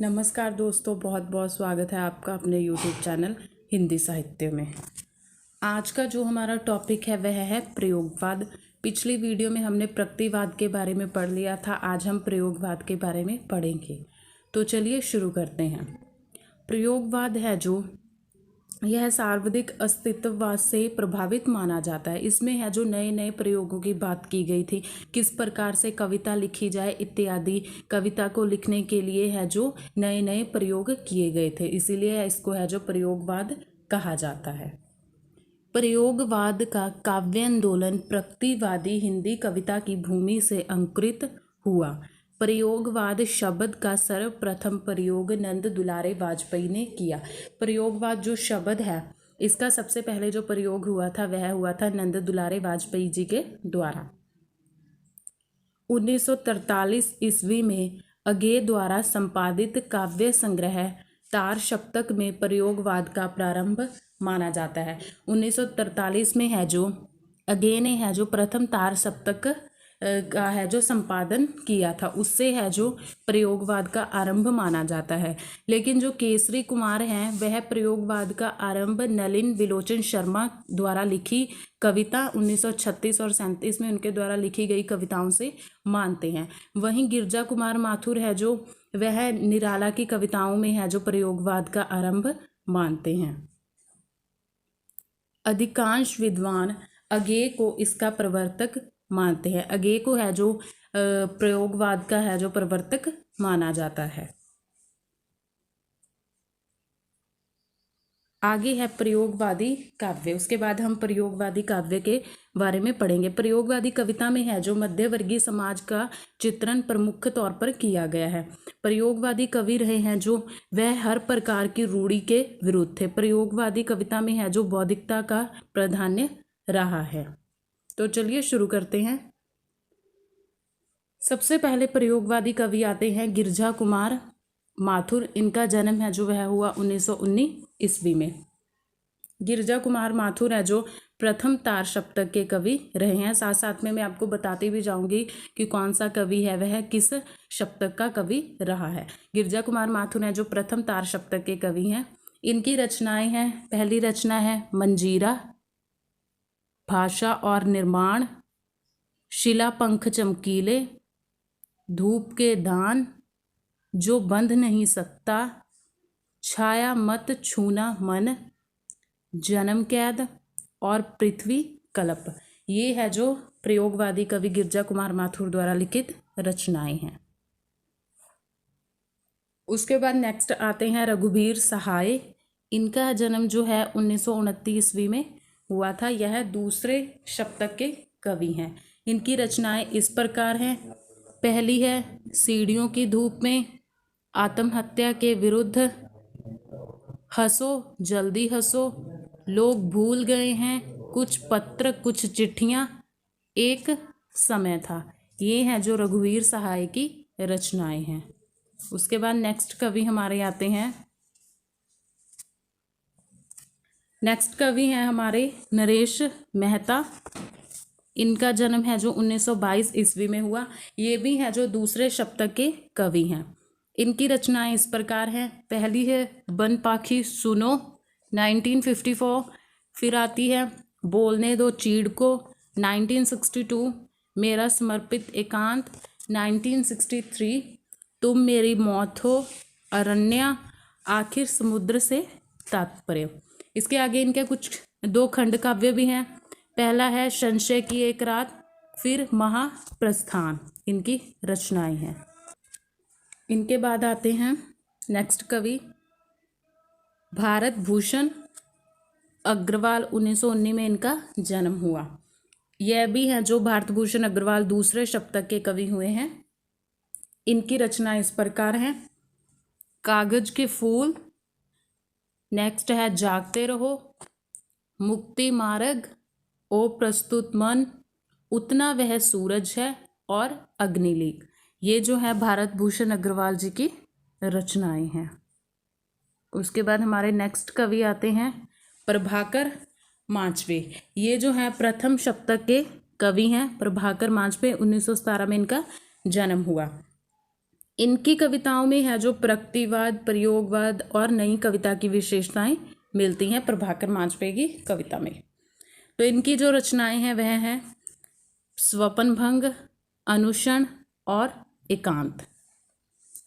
नमस्कार दोस्तों, बहुत बहुत स्वागत है आपका अपने YouTube चैनल हिंदी साहित्य में। आज का जो हमारा टॉपिक है वह है प्रयोगवाद। पिछली वीडियो में हमने प्रकृतिवाद के बारे में पढ़ लिया था, आज हम प्रयोगवाद के बारे में पढ़ेंगे। तो चलिए शुरू करते हैं। प्रयोगवाद है जो यह सार्वधिक अस्तित्ववाद से प्रभावित माना जाता है। इसमें है जो नए नए प्रयोगों की बात की गई थी, किस प्रकार से कविता लिखी जाए इत्यादि। कविता को लिखने के लिए है जो नए नए प्रयोग किए गए थे, इसीलिए इसको है जो प्रयोगवाद कहा जाता है। प्रयोगवाद का काव्य आंदोलन प्रकृतिवादी हिंदी कविता की भूमि से अंकुरित हुआ। प्रयोगवाद शब्द का सर्वप्रथम प्रयोग नंद दुलारे वाजपेयी ने किया। प्रयोगवाद जो शब्द है इसका सबसे पहले जो प्रयोग हुआ था वह हुआ था नंद दुलारे वाजपेयी जी के द्वारा। 1943 ईस्वी में अगे द्वारा संपादित काव्य संग्रह तार सप्तक में प्रयोगवाद का प्रारंभ माना जाता है। 1943 में है जो अगे ने है जो प्रथम तार सप्तक का है जो संपादन किया था, उससे है जो प्रयोगवाद का आरंभ माना जाता है। लेकिन जो केसरी कुमार हैं वह प्रयोगवाद का आरंभ नलिन विलोचन शर्मा द्वारा लिखी कविता 1936 और 37 में उनके द्वारा लिखी गई कविताओं से मानते हैं। वहीं गिरजा कुमार माथुर है जो वह निराला की कविताओं में है जो प्रयोगवाद का आरंभ मानते हैं। अधिकांश विद्वान अगे को इसका प्रवर्तक मानते हैं। अगे को है जो प्रयोगवाद का है जो प्रवर्तक माना जाता है। आगे है प्रयोगवादी काव्य, उसके बाद हम प्रयोगवादी काव्य के बारे में पढ़ेंगे। प्रयोगवादी कविता में है जो मध्यवर्गीय समाज का चित्रण प्रमुख तौर पर किया गया है। प्रयोगवादी कवि रहे हैं जो वह हर प्रकार की रूढ़ि के विरुद्ध थे। प्रयोगवादी कविता में है जो बौद्धिकता का प्राधान्य रहा है। तो चलिए शुरू करते हैं। सबसे पहले प्रयोगवादी कवि आते हैं गिरजा कुमार माथुर। इनका जन्म है जो वह हुआ 1919 ईस्वी में। गिरजा कुमार माथुर है जो प्रथम तार सप्तक के कवि रहे हैं। साथ साथ में मैं आपको बताती भी जाऊंगी कि कौन सा कवि है वह किस सप्तक का कवि रहा है। गिरजा कुमार माथुर है जो प्रथम तार सप्तक के कवि हैं। इनकी रचनाएं हैं, पहली रचना है मंजीरा, भाषा और निर्माण, शिला पंख चमकीले, धूप के दान, जो बंध नहीं सकता, छाया मत छूना मन, जन्म कैद और पृथ्वी कल्प। ये है जो प्रयोगवादी कवि गिरजा कुमार माथुर द्वारा लिखित रचनाएं हैं। उसके बाद नेक्स्ट आते हैं रघुबीर सहाय। इनका जन्म जो है 1929 ईस्वी में हुआ था। यह दूसरे सप्तक के कवि हैं। इनकी रचनाएं इस प्रकार हैं। पहली है सीढ़ियों की धूप में, आत्महत्या के विरुद्ध, हंसो जल्दी हंसो, लोग भूल गए हैं, कुछ पत्र कुछ चिट्ठियां, एक समय था। ये है जो रघुवीर सहाय की रचनाएं हैं। उसके बाद नेक्स्ट कवि हमारे आते हैं। नेक्स्ट कवि हैं हमारे नरेश मेहता। इनका जन्म है जो 1922 ईस्वी में हुआ। ये भी है जो दूसरे सप्तक के कवि हैं। इनकी रचनाएं इस प्रकार हैं। पहली है बन पाखी सुनो 1954। फिर आती है बोलने दो चीड़ को 1962। मेरा समर्पित एकांत 1963। तुम मेरी मौत हो, अरण्या, आखिर समुद्र से तात्पर्य। इसके आगे इनके कुछ दो खंड काव्य भी हैं। पहला है संशय की एक रात, फिर महाप्रस्थान। इनकी रचनाएं हैं। इनके बाद आते हैं नेक्स्ट कवि भारत भूषण अग्रवाल। 1919 में इनका जन्म हुआ। यह भी है जो भारत भूषण अग्रवाल दूसरे सप्तक के कवि हुए हैं। इनकी रचनाएं इस प्रकार हैं। कागज के फूल, नेक्स्ट है जागते रहो, मुक्ति मार्ग, ओ प्रस्तुत मन, उतना वह सूरज है और अग्निलीक। ये जो है भारत भूषण अग्रवाल जी की रचनाएं हैं। उसके बाद हमारे नेक्स्ट कवि आते हैं प्रभाकर माचवे। ये जो है प्रथम सप्तक के कवि हैं प्रभाकर माचवे। 1917 में इनका जन्म हुआ। इनकी कविताओं में है जो प्रकृतिवाद, प्रयोगवाद और नई कविता की विशेषताएं मिलती हैं प्रभाकर मांझपे की कविता में। तो इनकी जो रचनाएं हैं वह हैं स्वप्नभंग, अनुक्षण और एकांत।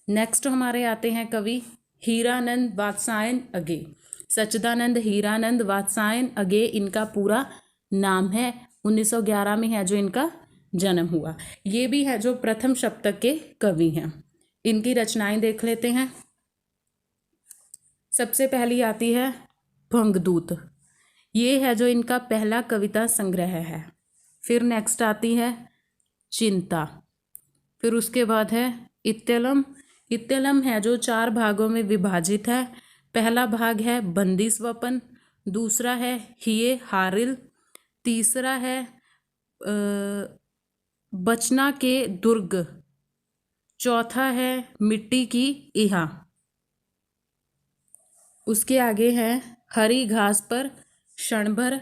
नेक्स्ट हमारे आते हैं कवि हीरानंद वात्स्यायन अगे। सच्चिदानंद हीरानंद वात्स्यायन अगे इनका पूरा नाम है। 1911 में है जो इनका जन्म हुआ। ये भी है जो प्रथम शतक के कवि हैं। इनकी रचनाएं देख लेते हैं। सबसे पहली आती है भंगदूत। ये है जो इनका पहला कविता संग्रह है। फिर नेक्स्ट आती है चिंता। फिर उसके बाद है इत्यलम। इत्यलम है जो 4 भागों में विभाजित है। पहला भाग है बंदी स्वपन, दूसरा है हिये हारिल, तीसरा है बचना के दुर्ग, चौथा है मिट्टी की इहा। उसके आगे है हरी घास पर क्षण भर।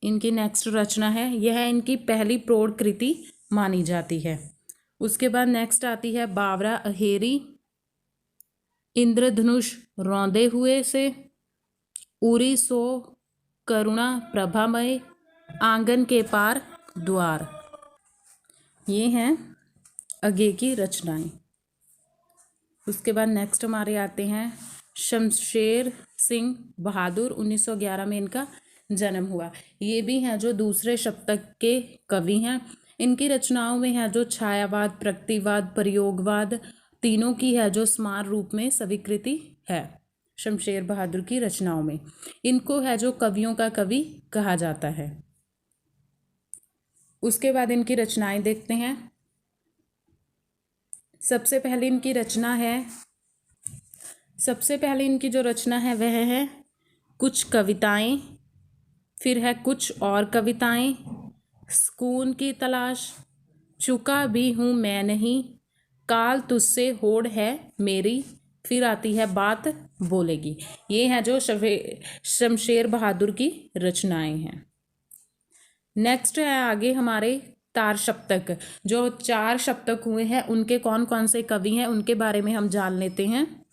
इनकी नेक्स्ट रचना है, यह इनकी पहली प्रौढ़ कृति मानी जाती है। उसके बाद नेक्स्ट आती है बावरा अहेरी, इंद्रधनुष रौंदे हुए से, उरी सो करुणा प्रभामय, आंगन के पार द्वार। ये हैं अगे की रचनाएं। उसके बाद नेक्स्ट हमारे आते हैं शमशेर सिंह बहादुर। 1911 में इनका जन्म हुआ। ये भी हैं जो दूसरे शतक के कवि हैं। इनकी रचनाओं में है जो छायावाद, प्रकृतिवाद, प्रयोगवाद तीनों की है जो समान रूप में स्वीकृति है। शमशेर बहादुर की रचनाओं में इनको है जो कवियों का कवि कहा जाता है। उसके बाद इनकी रचनाएं देखते हैं। सबसे पहले इनकी जो रचना है वह है कुछ कविताएं। फिर है कुछ और कविताएं, सुकून की तलाश, चुका भी हूँ मैं नहीं, काल तुझसे होड़ है मेरी, फिर आती है बात बोलेगी। ये है जो शमशेर बहादुर की रचनाएं हैं। नेक्स्ट है आगे हमारे तार सप्तक। जो 4 सप्तक हुए हैं उनके कौन कौन से कवि हैं उनके बारे में हम जान लेते हैं।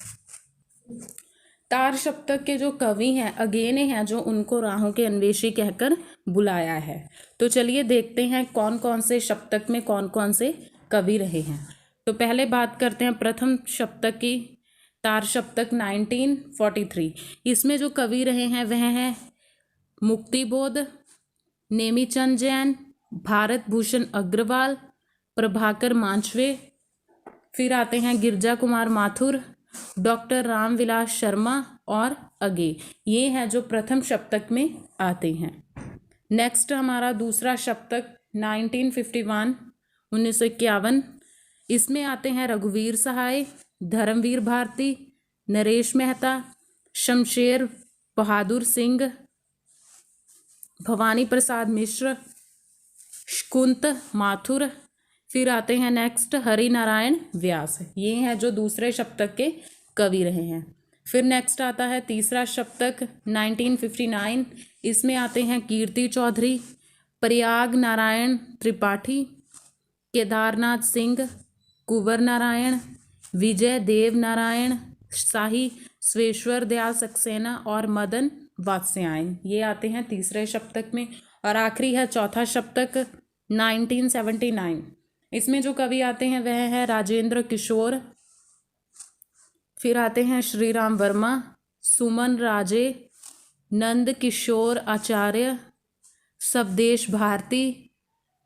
तार सप्तक के जो कवि हैं अगे ने हैं जो उनको राहों के अन्वेषी कहकर बुलाया है। तो चलिए देखते हैं कौन कौन से सप्तक में कौन कौन से कवि रहे हैं। तो पहले बात करते हैं प्रथम सप्तक की, तार सप्तक 1943। इसमें जो कवि रहे हैं वह हैं मुक्तिबोध, नेमीचंद जैन, भारत भूषण अग्रवाल, प्रभाकर मांझपे। फिर आते हैं गिरजा कुमार माथुर, डॉक्टर रामविलास शर्मा और अगे। ये हैं जो प्रथम सप्तक में आते हैं। नेक्स्ट हमारा दूसरा सप्तक 1951। इसमें आते हैं रघुवीर सहाय, धर्मवीर भारती, नरेश मेहता, शमशेर बहादुर सिंह, भवानी प्रसाद मिश्र, शकुंत माथुर। फिर आते हैं नेक्स्ट हरि नारायण व्यास। ये हैं जो दूसरे सप्तक के कवि रहे हैं। फिर नेक्स्ट आता है तीसरा सप्तक 1959। इसमें आते हैं कीर्ति चौधरी, प्रयाग नारायण त्रिपाठी, केदारनाथ सिंह, कुंवर नारायण, विजय देव नारायण शाही, स्वेश्वर दयाल सक्सेना और मदन वात्स्यायन। ये आते हैं तीसरे सप्तक में। और आखिरी है चौथा सप्तक 1979। इसमें जो कवि आते हैं वह है राजेंद्र किशोर। फिर आते हैं श्री राम वर्मा, सुमन राजे, नंद किशोर आचार्य, सबदेश भारती,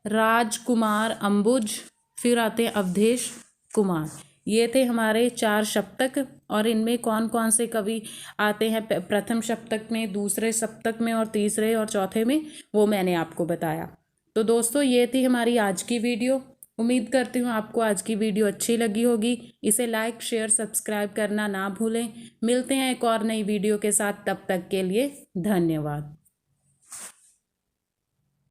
राजकुमार अंबुज। फिर आते हैं अवधेश कुमार। ये थे हमारे 4 सप्तक। और इनमें कौन कौन से कवि आते हैं प्रथम सप्तक में, दूसरे सप्तक में और तीसरे और चौथे में, वो मैंने आपको बताया। तो दोस्तों ये थी हमारी आज की वीडियो। उम्मीद करती हूँ आपको आज की वीडियो अच्छी लगी होगी। इसे लाइक, शेयर, सब्सक्राइब करना ना भूलें। मिलते हैं एक और नई वीडियो के साथ, तब तक के लिए धन्यवाद।